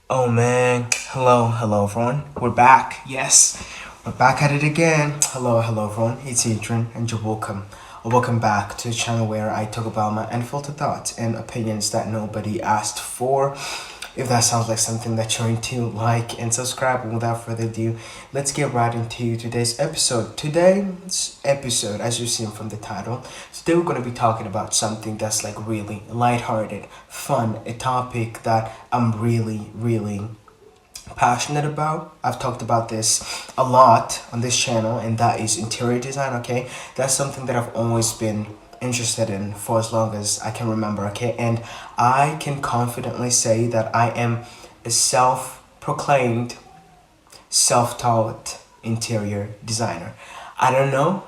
Oh man, hello everyone. We're back. Yes, we're back at it again. Hello everyone. It's Adrian, and you're welcome. Welcome back to the channel where I talk about my unfiltered thoughts and opinions that nobody asked for. If that sounds like something that you're into, like and subscribe. And without further ado, let's get right into today's episode. Today's episode, as you've seen from the title, today we're going to be talking about something that's like really lighthearted, fun, a topic that I'm really passionate about. I've talked about this a lot on this channel, and that is interior design. Okay, that's something that I've always been interested in for as long as I can remember. Okay, and I can confidently say that I am a self-proclaimed, self-taught interior designer. I don't know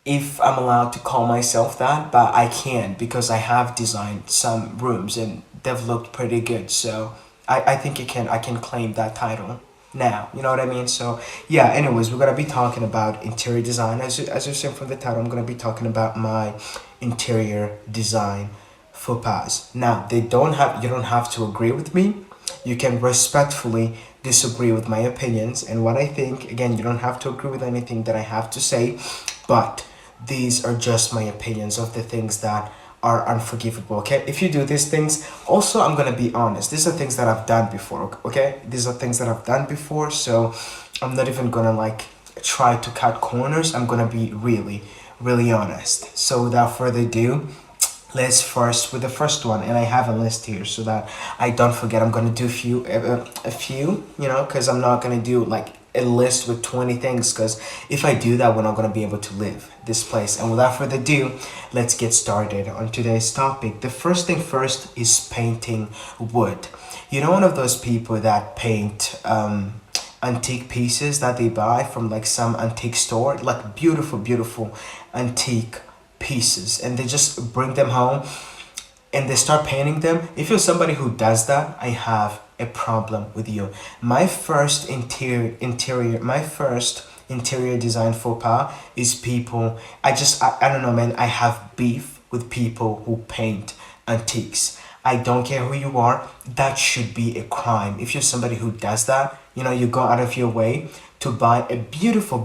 if I'm allowed to call myself that, but I can because I have designed some rooms and they've looked pretty good. So I think I can claim that title now. You know what I mean? So yeah. Anyways, we're gonna be talking about interior design. As you said from the title, I'm gonna be talking about my interior design faux pas. Now you don't have to agree with me. You can respectfully disagree with my opinions and what I think. Again, you don't have to agree with anything that I have to say, but these are just my opinions of the things that are unforgivable. Okay, if you do these things, also I'm gonna be honest, these are things that I've done before. Okay, these are things that I've done before, so I'm not even gonna like try to cut corners. I'm gonna be really honest. So without further ado, let's first with the first one, and I have a list here so that I don't forget. I'm gonna do a few, because I'm not gonna do like a list with 20 things, because if I do that, we're not gonna be able to live this place. And without further ado, let's get started on today's topic. The first thing first is painting wood. One of those people that paint antique pieces that they buy from like some antique store, like beautiful antique pieces, and they just bring them home and they start painting them. If you're somebody who does that, I have a problem with you. My first interior design faux pas is people. I don't know, man. I have beef with people who paint antiques. I don't care who you are. That should be a crime. If you're somebody who does that, you go out of your way to buy a beautiful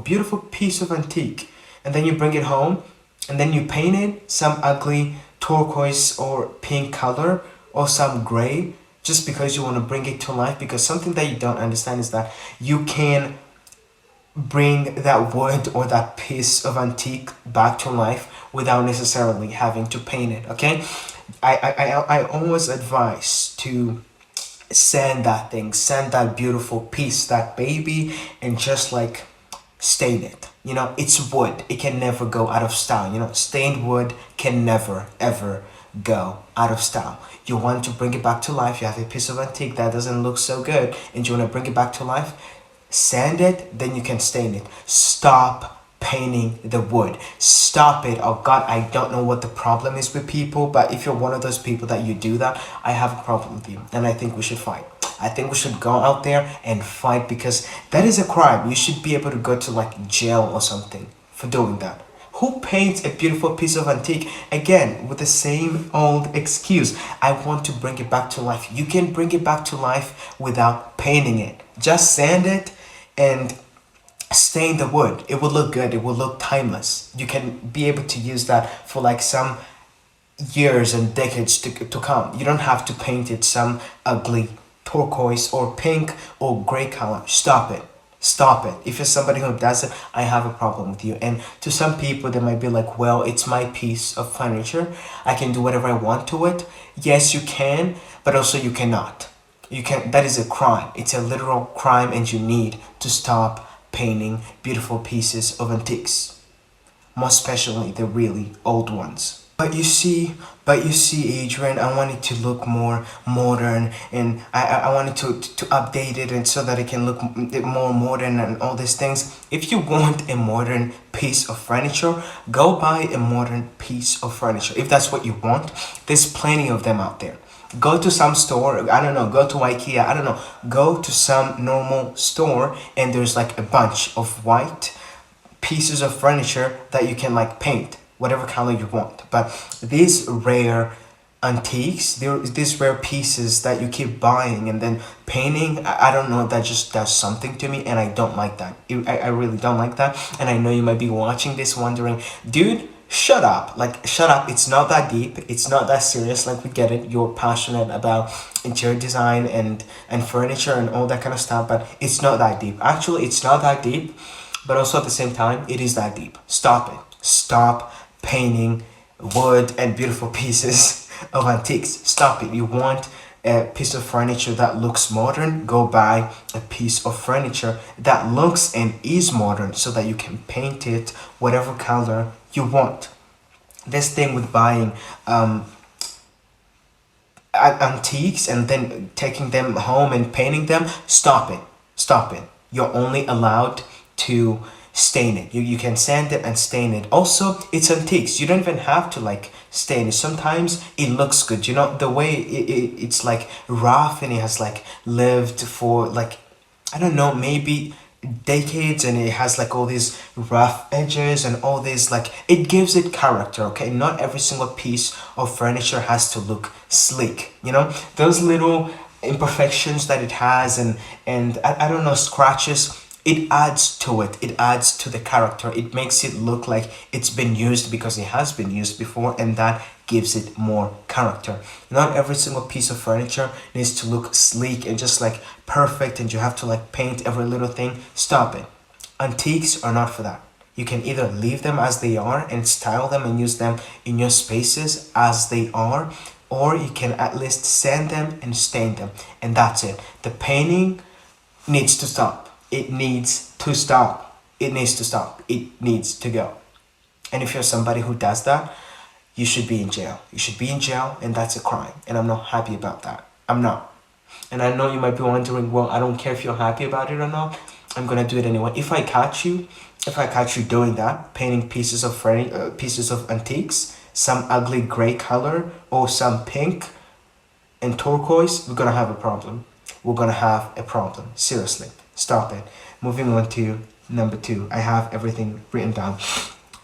piece of antique, and then you bring it home, and then you paint it some ugly turquoise or pink color or some gray, just because you want to bring it to life. Because something that you don't understand is that you can bring that wood or that piece of antique back to life without necessarily having to paint it. Okay, I always advise to sand that beautiful piece, that baby, and just like stain it. It's wood. It can never go out of style. Stained wood can never ever go out of style. You want to bring it back to life. You have a piece of antique that doesn't look so good and you want to bring it back to life, sand it, then you can stain it. Stop painting the wood. Stop it. Oh god, I don't know what the problem is with people, but if you're one of those people that you do that, I have a problem with you, and I think we should fight. I think we should go out there and fight, because that is a crime. You should be able to go to like jail or something for doing that. Who paints a beautiful piece of antique again with the same old excuse? I want to bring it back to life. You can bring it back to life without painting it. Just sand it and stain the wood. It will look good. It will look timeless. You can be able to use that for like some years and decades to come. You don't have to paint it some ugly turquoise or pink or gray color. Stop it. Stop it. If you're somebody who does it, I have a problem with you. And to some people, they might be like, well, it's my piece of furniture. I can do whatever I want to it. Yes, you can, but also you cannot. That is a crime. It's a literal crime, and you need to stop painting beautiful pieces of antiques, most especially the really old ones. But you see, Adrian, I want it to look more modern, and I wanted to update it, and so that it can look more modern and all these things. If you want a modern piece of furniture, go buy a modern piece of furniture. If that's what you want, there's plenty of them out there. Go to some store, I don't know, go to IKEA, I don't know, go to some normal store, and there's like a bunch of white pieces of furniture that you can like paint whatever color you want. But these rare antiques, these rare pieces that you keep buying and then painting. I don't know, that just does something to me, and I don't like that. I really don't like that. And I know you might be watching this wondering, dude, shut up, like shut up, it's not that deep, it's not that serious. Like, we get it, you're passionate about interior design and furniture and all that kind of stuff, but it's not that deep. Actually, it's not that deep, but also at the same time it is that deep. Stop it. Stop painting wood and beautiful pieces of antiques. Stop it. You want a piece of furniture that looks modern, go buy a piece of furniture that looks and is modern so that you can paint it whatever color you want. This thing with buying antiques and then taking them home and painting them, stop it. Stop it. You're only allowed to stain it. You can sand it and stain it. Also, it's antiques, you don't even have to like stain it. Sometimes it looks good, you know, the way it's like rough and it has like lived for like, I don't know, maybe decades, and it has like all these rough edges and all this, like, it gives it character. Okay, not every single piece of furniture has to look sleek, you know, those little imperfections that it has, and I don't know, scratches, it adds to it. It adds to the character. It makes it look like it's been used because it has been used before, and that gives it more character. Not every single piece of furniture needs to look sleek and just like perfect, and you have to like paint every little thing. Stop it. Antiques are not for that. You can either leave them as they are and style them and use them in your spaces as they are, or you can at least sand them and stain them, and that's it. The painting needs to stop. It needs to stop. It needs to stop. It needs to go. And if you're somebody who does that, you should be in jail. You should be in jail, and that's a crime. And I'm not happy about that. I'm not. And I know you might be wondering, well, I don't care if you're happy about it or not. I'm gonna do it anyway. If I catch you doing that, painting pieces of antiques, some ugly gray color or some pink and turquoise, we're gonna have a problem. We're gonna have a problem. Seriously. Stop it. Moving on to number 2. I have everything written down.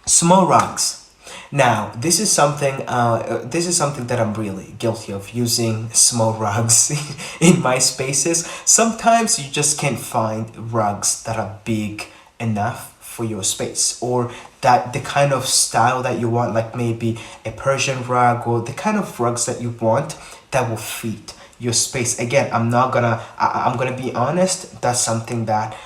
Small rugs. Now, this is something that I'm really guilty of, using small rugs in my spaces. Sometimes you just can't find rugs that are big enough for your space, or that the kind of style that you want, like maybe a Persian rug, or the kind of rugs that you want that will fit your space. Again, I'm gonna be honest, that's something that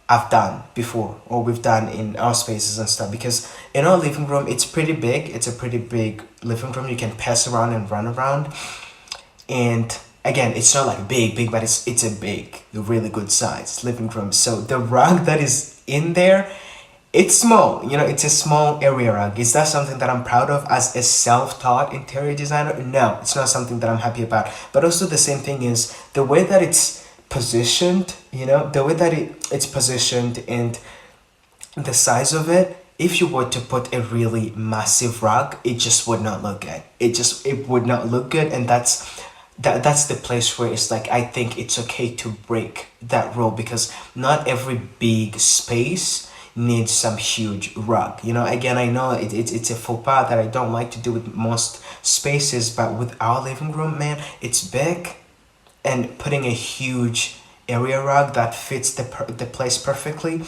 I've done before, or we've done in our spaces and stuff, because in our living room, it's pretty big. It's a pretty big living room. You can pass around and run around, and again, it's not like big, but it's a big, really good size living room. So the rug that is in there, it's small, you know, it's a small area rug. Is that something that I'm proud of as a self-taught interior designer? No, it's not something that I'm happy about. But also the same thing is the way that it's positioned, you know, the way that it's positioned and the size of it. If you were to put a really massive rug, it just would not look good. It would not look good, and that's the place where it's like, I think it's okay to break that rule, because not every big space needs some huge rug. You know, again, I know it's a faux pas that I don't like to do with most spaces, but with our living room, man, it's big, and putting a huge area rug that fits the place perfectly,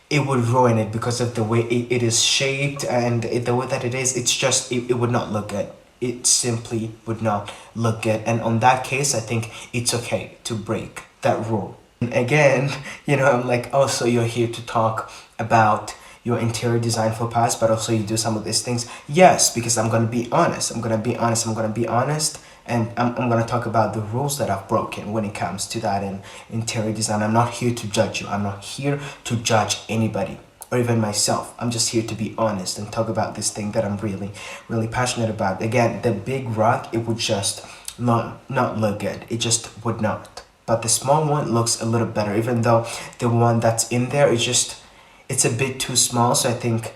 it would ruin it because of the way it is shaped, and the way that it is. It's just, it would not look good. It simply would not look good. And on that case, I think it's okay to break that rule. And again, you know, I'm like, oh, so you're here to talk about your interior design faux pas, but also you do some of these things. Yes, because I'm gonna be honest. I'm gonna be honest, and I'm gonna talk about the rules that I've broken when it comes to that in interior design. I'm not here to judge you. I'm not here to judge anybody, or even myself. I'm just here to be honest and talk about this thing that I'm really, really passionate about. Again, the big rug, it would just not look good. It just would not. But the small one looks a little better, even though the one that's in there is just, it's a bit too small. So I think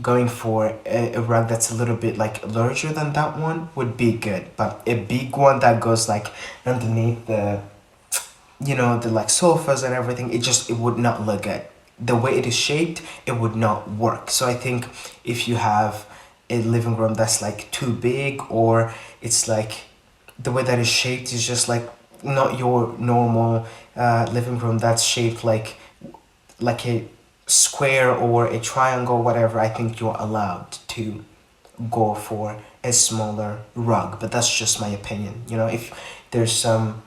going for a rug that's a little bit like larger than that one would be good. But a big one that goes like underneath the, you know, the like sofas and everything, it would not look good. The way it is shaped, it would not work. So I think if you have a living room that's like too big, or it's like the way that it's shaped is just like not your normal living room that's shaped like a square or a triangle, whatever. I think you're allowed to go for a smaller rug, but that's just my opinion. You know, if there's some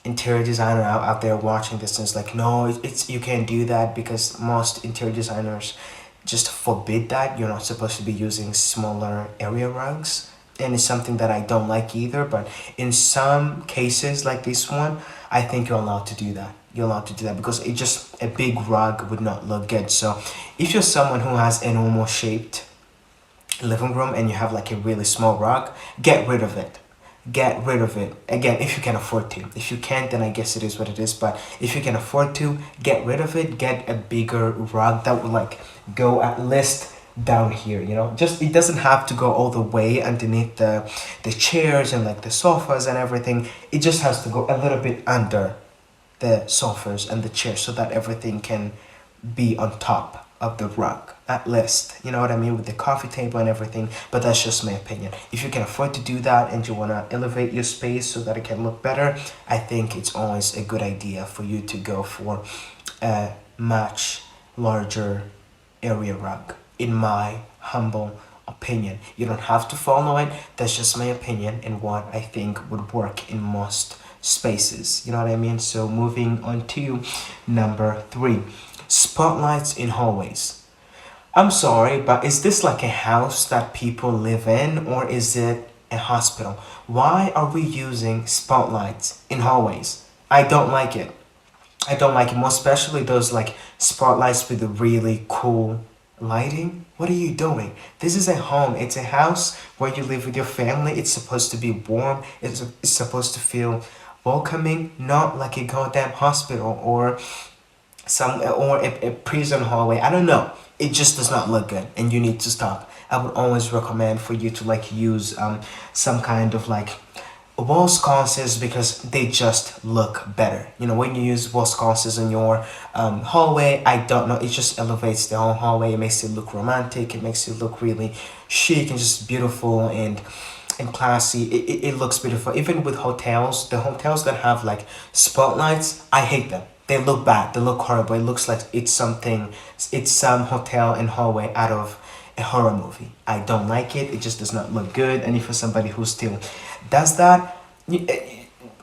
interior designer out there watching this and it's like, no, it's you can't do that because most interior designers just forbid that. You're not supposed to be using smaller area rugs, and it's something that I don't like either. But in some cases like this one, I think you're allowed to do that. You're allowed to do that because it just a big rug would not look good. So if you're someone who has a normal shaped living room and you have like a really small rug, get rid of it. Get rid of it. Again, if you can afford to. If you can't, then I guess it is what it is. But if you can afford to, get rid of it. Get a bigger rug that will like go at least down here, you know. Just it doesn't have to go all the way underneath the chairs and like the sofas and everything. It just has to go a little bit under the sofas and the chairs so that everything can be on top of the rug at least, you know what I mean, with the coffee table and everything. But that's just my opinion. If you can afford to do that and you want to elevate your space so that it can look better, I think it's always a good idea for you to go for a much larger area rug, in my humble opinion. You don't have to follow it, that's just my opinion and what I think would work in most spaces, you know what I mean. So moving on to number 3, spotlights in hallways. I'm sorry, but is this like a house that people live in or is it a hospital? Why are we using spotlights in hallways? I don't like it. I don't like it, more especially those like spotlights with the really cool lighting. What are you doing? This is a home. It's a house where you live with your family. It's supposed to be warm. It's supposed to feel welcoming, not like a goddamn hospital or a prison hallway. I don't know. It just does not look good, and you need to stop. I would always recommend for you to like use some kind of like wall sconces because they just look better. You know, when you use wall sconces in your hallway, I don't know, it just elevates the whole hallway. It makes it look romantic. It makes it look really chic and just beautiful and classy. It looks beautiful. Even with hotels, the hotels that have like spotlights, I hate them. They look bad. They look horrible. It looks like it's some hotel and hallway out of a horror movie. I don't like it. It just does not look good. And if you're somebody who still does that,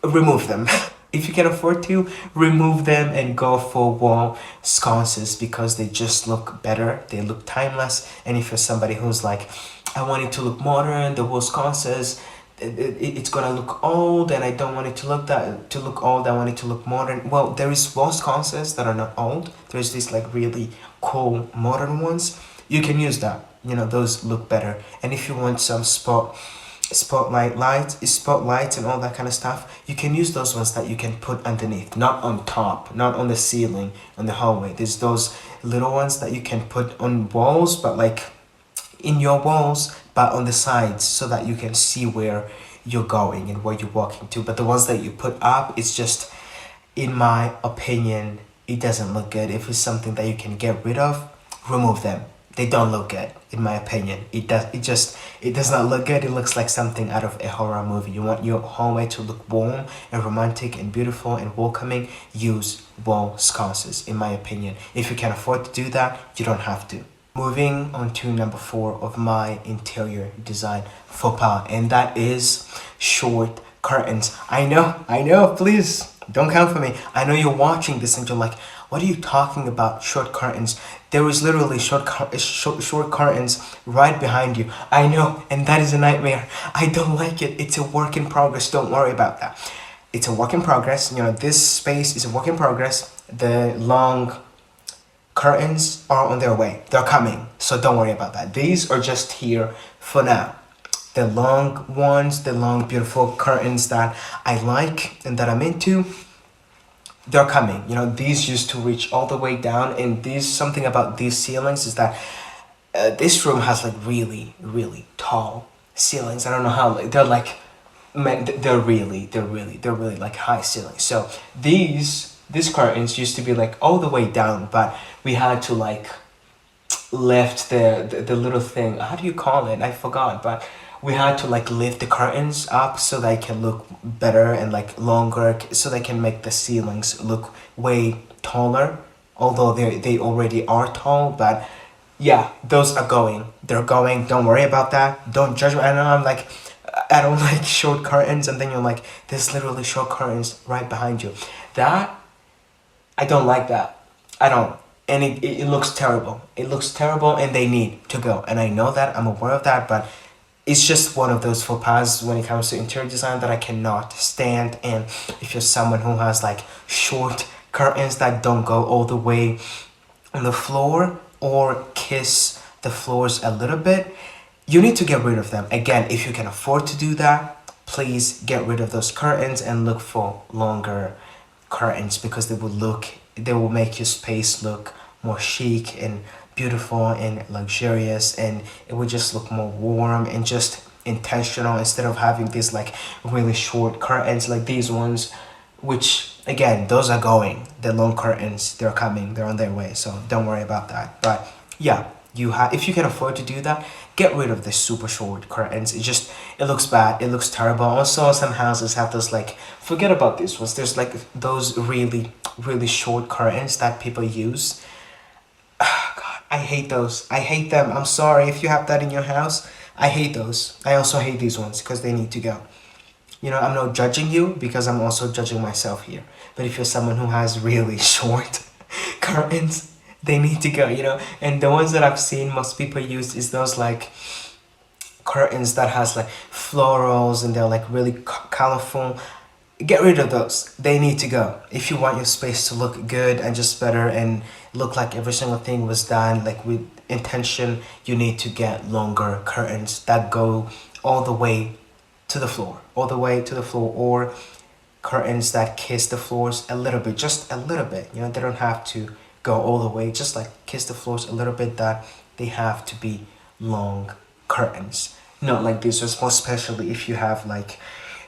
remove them. If you can afford to, remove them and go for wall sconces because they just look better. They look timeless. And if you're somebody who's like, I want it to look modern, the wall sconces, it's gonna look old and I don't want it to look old. I want it to look modern. Well, there is wall sconces that are not old. There's these like really cool modern ones. You can use that. You know, those look better. And if you want some spotlights and all that kind of stuff, you can use those ones that you can put underneath, not on top, not on the ceiling, on the hallway. There's those little ones that you can put on walls, but like in your walls, but on the sides so that you can see where you're going and where you're walking to. But the ones that you put up, it's just, in my opinion, it doesn't look good. If it's something that you can get rid of, remove them. They don't look good, in my opinion. It does not look good. It looks like something out of a horror movie. You want your hallway to look warm and romantic and beautiful and welcoming, use wall sconces, in my opinion. If you can afford to do that, you don't have to. Moving on to number 4 of my interior design faux pas, and that is short curtains. I know, please don't come for me. I know you're watching this and you're like, what are you talking about, short curtains? There is literally short curtains right behind you. I know, and that is a nightmare. I don't like it. It's a work in progress. Don't worry about that. It's a work in progress. You know, this space is a work in progress. The long curtains are on their way. They're coming. So don't worry about that. These are just here for now. The long ones, the long beautiful curtains that I like and that I'm into, they're coming. You know, these used to reach all the way down, and something about these ceilings is that this room has like really, really tall ceilings. I don't know how, like, they're like, man, they're really like high ceilings. So these curtains used to be like all the way down, but we had to like lift the little thing. How do you call it? I forgot, but we had to like lift the curtains up so they can look better and like longer, so they can make the ceilings look way taller, although they already are tall. But yeah, those are going, they're going, don't worry about that, don't judge me. I know I'm like, I don't like short curtains, and then you're like, there's literally short curtains right behind you. That, I don't like that. I don't. And it looks terrible. It looks terrible, and they need to go. And I know that, I'm aware of that, but it's just one of those faux pas when it comes to interior design that I cannot stand. And if you're someone who has like short curtains that don't go all the way on the floor or kiss the floors a little bit, you need to get rid of them. Again, if you can afford to do that, please get rid of those curtains and look for longer curtains, because they will make your space look more chic and beautiful and luxurious, and it would just look more warm and just intentional, instead of having these like really short curtains like these ones, which again, those are going, the long curtains, they're coming, they're on their way, so don't worry about that. But yeah, you have, if you can afford to do that, get rid of the super short curtains. It looks bad, it looks terrible. Also, some houses have those like, forget about these ones, there's like those really short curtains that people use. God, I hate those, I hate them. I'm sorry if you have that in your house, I hate those. I also hate these ones because they need to go. You know, I'm not judging you, because I'm also judging myself here. But if you're someone who has really short curtains, they need to go, you know. And the ones that I've seen most people use is those like curtains that has like florals, and they're like really colorful. Get rid of those, they need to go. If you want your space to look good and just better and look like every single thing was done like with intention, you need to get longer curtains that go all the way to the floor, all the way to the floor, or curtains that kiss the floors a little bit, just a little bit. You know, they don't have to go all the way, just like kiss the floors a little bit. That they have to be long curtains, not like this. More especially if you have like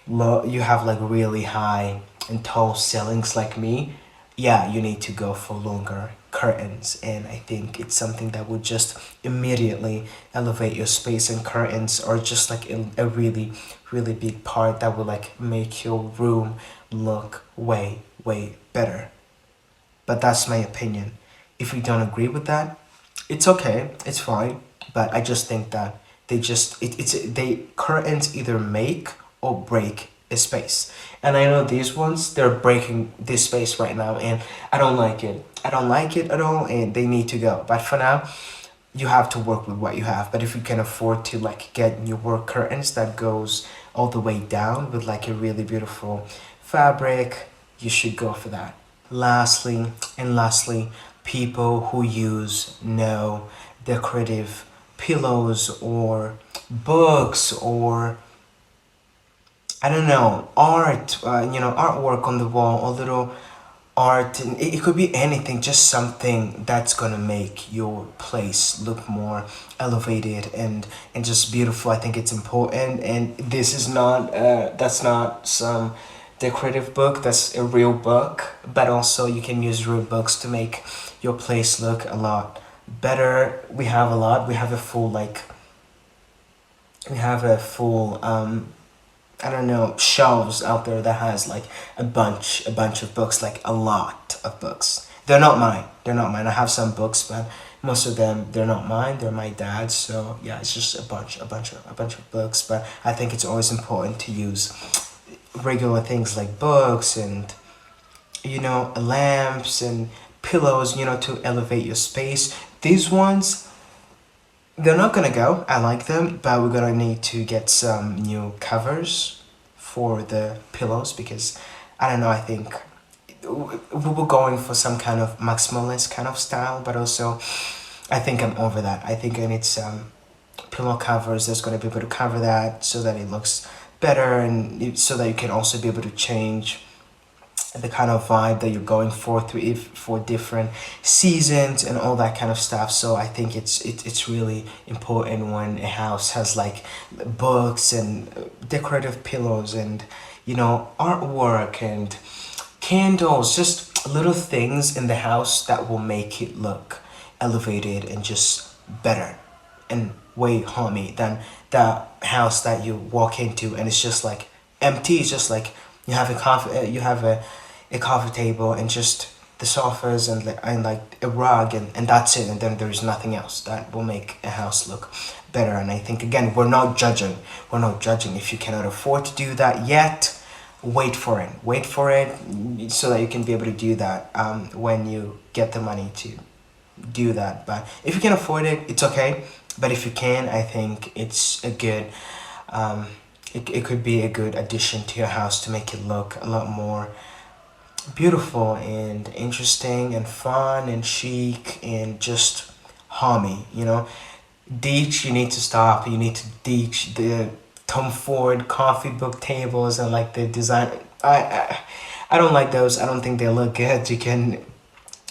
you have like really high and tall ceilings like me. Yeah, you need to go for longer curtains, and I think it's something that would just immediately elevate your space. And curtains are just like a really big part that will like make your room look way better. But that's my opinion. If you don't agree with that, it's okay, it's fine. But I just think that they curtains either make or break a space. And I know these ones, they're breaking this space right now, and I don't like it. I don't like it at all, and they need to go. But for now, you have to work with what you have. But if you can afford to like get new work curtains that goes all the way down with like a really beautiful fabric, you should go for that. Lastly, people who use no decorative pillows or books, or I don't know, art, artwork on the wall, a little art, and it could be anything, just something that's gonna make your place look more elevated and just beautiful. I think it's important, and this is not that's not some decorative book, that's a real book. But also you can use real books to make your place look a lot better. We have a full like, we have a full I don't know, shelves out there that has like a bunch of books, like a lot of books. They're not mine. They're not mine. I have some books, but most of them, they're not mine. They're my dad's. So yeah, it's just a bunch of books. But I think it's always important to use regular things like books and, you know, lamps and pillows, you know, to elevate your space. These ones, they're not gonna go. I like them, but we're gonna need to get some new covers for the pillows, because I don't know, I think we were going for some kind of maximalist kind of style, but also I think I'm over that. I think I need some pillow covers that's gonna be able to cover that so that it looks better, and so that you can also be able to change the kind of vibe that you're going for through, if for different seasons and all that kind of stuff. So I think it's really important when a house has like books and decorative pillows and, you know, artwork and candles, just little things in the house that will make it look elevated and just better. And way homey than the house that you walk into and it's just like empty. It's just like you have a coffee table and just the sofas and like a rug and that's it, and then there's nothing else that will make a house look better. And I think again, we're not judging if you cannot afford to do that yet. Wait for it so that you can be able to do that when you get the money to do that. But if you can afford it, it's okay. But if you can, I think it's a good it could be a good addition to your house to make it look a lot more beautiful and interesting and fun and chic and just homey, Ditch, you need to stop. You need to ditch the Tom Ford coffee book tables and like the design. I don't like those. I don't think they look good. You can,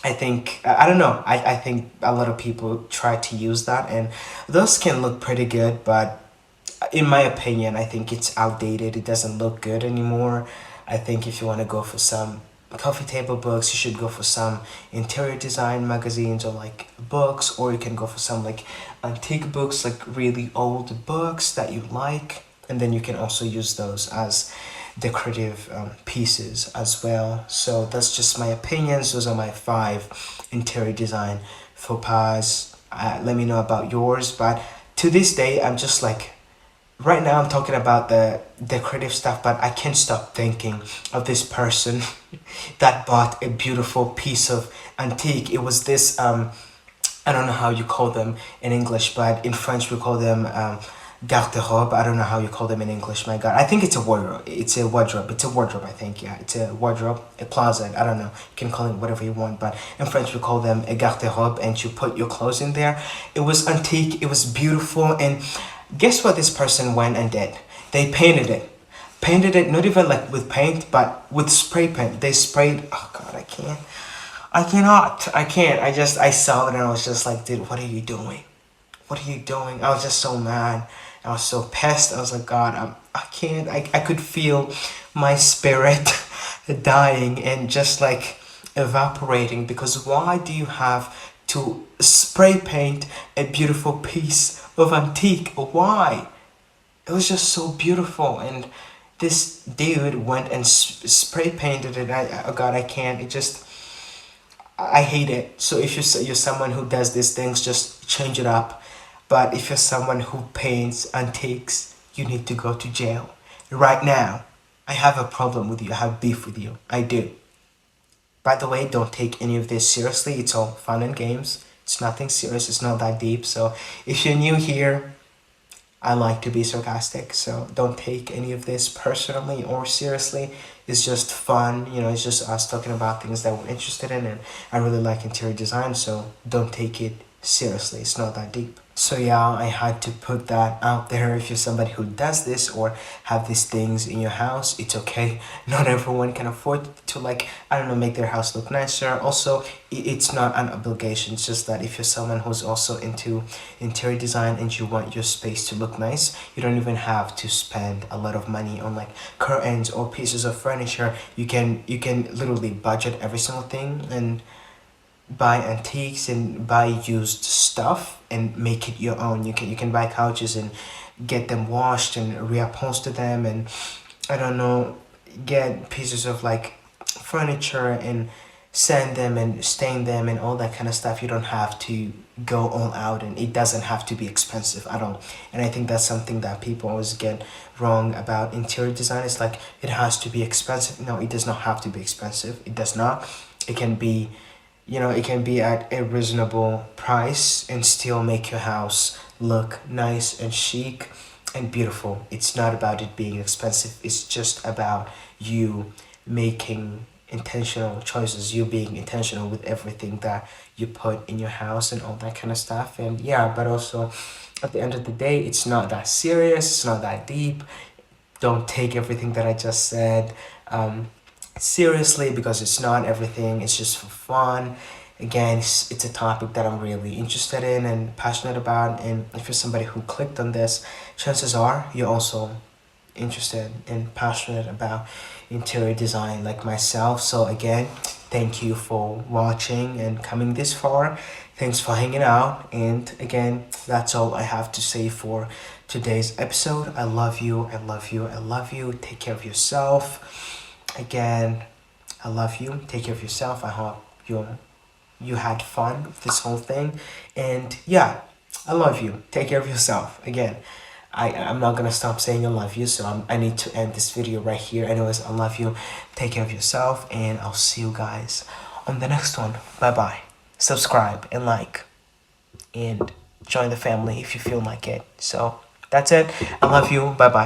I think, I don't know. I think a lot of people try to use that and those can look pretty good, but in my opinion, I think it's outdated. It doesn't look good anymore. I think if you want to go for some coffee table books, you should go for some interior design magazines or like books, or you can go for some like antique books, like really old books that you like, and then you can also use those as decorative pieces as well. So that's just my opinions. Those are my 5 interior design faux pas. Let me know about yours. But to this day, I'm just like, right now I'm talking about the decorative stuff, but I can't stop thinking of this person that bought a beautiful piece of antique. It was this I don't know how you call them in English, but in French we call them garde-robe. I don't know how you call them in English. My God, I think it's a wardrobe. It's a wardrobe. It's a wardrobe. I think, yeah, it's a wardrobe, a closet. I don't know. You can call it whatever you want, but in French we call them a garde-robe, and you put your clothes in there. It was antique. It was beautiful, and guess what? This person went and did. They painted it. Painted it, not even like with paint, but with spray paint. They sprayed. Oh God, I can't. I cannot. I can't. I saw it and I was just like, dude, what are you doing? What are you doing? I was just so mad. I was so pissed. I was like, God, I can't. I could feel my spirit dying and just like evaporating, because why do you have to spray paint a beautiful piece of antique? Why? It was just so beautiful, and this dude went and spray painted it. Oh God, I can't. I hate it. So if you're someone who does these things, just change it up. But if you're someone who paints antiques, you need to go to jail right now. I have a problem with you. I have beef with you. I do. By the way, don't take any of this seriously. It's all fun and games. It's nothing serious. It's not that deep. So if you're new here, I like to be sarcastic. So don't take any of this personally or seriously. It's just fun. It's just us talking about things that we're interested in. And I really like interior design. So don't take it seriously. It's not that deep. So yeah, I had to put that out there. If you're somebody who does this or have these things in your house, it's okay. Not everyone can afford to, like, I don't know, make their house look nicer. Also, it's not an obligation. It's just that if you're someone who's also into interior design and you want your space to look nice, you don't even have to spend a lot of money on like curtains or pieces of furniture. You can literally budget every single thing and buy antiques and buy used stuff and make it your own. You can buy couches and get them washed and reupholster them, and I don't know, get pieces of like furniture and sand them and stain them and all that kind of stuff. You don't have to go all out, and it doesn't have to be expensive at all. And I think that's something that people always get wrong about interior design. It's like it has to be expensive. No, it does not have to be expensive. It does not. It can be, it can be at a reasonable price and still make your house look nice and chic and beautiful. It's not about it being expensive. It's just about you making intentional choices, you being intentional with everything that you put in your house and all that kind of stuff. And yeah, but also at the end of the day, it's not that serious. It's not that deep. Don't take everything that I just said seriously, because it's not everything. It's just for fun. Again, it's a topic that I'm really interested in and passionate about, and if you're somebody who clicked on this, chances are you're also interested and passionate about interior design like myself. So again, thank you for watching and coming this far. Thanks for hanging out. And again, that's all I have to say for today's episode. I love you. I love you. I love you. Take care of yourself. Again, I love you. Take care of yourself. I hope you had fun with this whole thing. And yeah, I love you. Take care of yourself. Again, I'm not gonna stop saying I love you, so I need to end this video right here. Anyways, I love you. Take care of yourself, and I'll see you guys on the next one. Bye bye. Subscribe and like, and join the family if you feel like it. So that's it. I love you. Bye bye.